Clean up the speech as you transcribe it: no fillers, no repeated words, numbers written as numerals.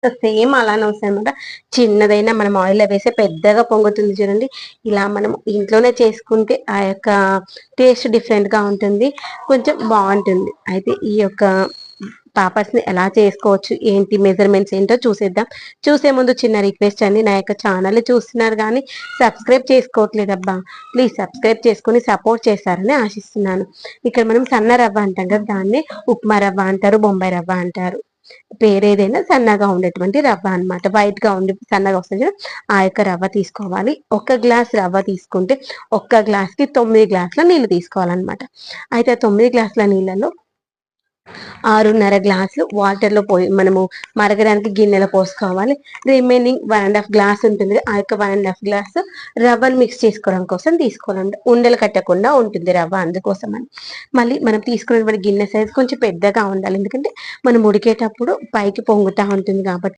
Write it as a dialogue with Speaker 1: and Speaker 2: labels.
Speaker 1: Same అలానే వస్తాయన్నమాట. చిన్నదైనా మనం ఆయిల్‌లో వేస్తే పెద్దగా పొంగుతుంది చూడండి. ఇలా మనం ఇంట్లోనే చేసుకుంటే ఆ యొక్క టేస్ట్ డిఫరెంట్‌గా ఉంటుంది. కొంచెం బావుంటుంది. అయితే ఈ యొక్క పాపడ్స్‌ని ఎలా చేసుకోవచ్చు, ఏంటి మెజర్‌మెంట్స్ ఏంటో చూసేద్దాం. చూసే ముందు చిన్న రిక్వెస్ట్ అండి. నా యొక్క ఛానల్‌ని చూస్తున్నారు గానీ సబ్స్క్రైబ్ చేసుకోవట్లేదబ్బా! ప్లీజ్ సబ్స్క్రైబ్ చేసుకొని సపోర్ట్ చేస్తారని ఆశిస్తున్నాను. ఇక్కడ మనం సన్న రవ్వ అంటాం కదా! దాన్నే ఉప్మా రవ్వ అంటారు, బొంబాయి రవ్వ అంటారు. పేరేదైనా సన్నగా ఉండేటువంటి రవ్వ అనమాట. వైట్‌గా ఉండి సన్నగా వస్తది చూడు, ఆ యొక్క రవ్వ తీసుకోవాలి. ఒక గ్లాస్ రవ్వ తీసుకుంటే, ఒక్క గ్లాస్‌కి 9 గ్లాసుల నీళ్లు తీసుకోవాలనమాట. అయితే ఆ 9 గ్లాసుల నీళ్ళలో 6:30 గ్లాసులు వాటర్‌లో మనము మరగడానికి గిన్నెలో పోసుకోవాలి. రిమైనింగ్ 1 ½ గ్లాస్ ఉంటుంది. ఆ యొక్క 1 ½ గ్లాస్ రవ్వను మిక్స్ చేసుకోవడం కోసం తీసుకోవాలండి. ఉండలు కట్టకుండా ఉంటుంది రవ్వ అందుకోసమని. మళ్ళీ మనం తీసుకున్నటువంటి గిన్నె సైజ్ కొంచెం పెద్దగా ఉండాలి. ఎందుకంటే మనం ఉడికేటప్పుడు పైకి పొంగుతా ఉంటుంది కాబట్టి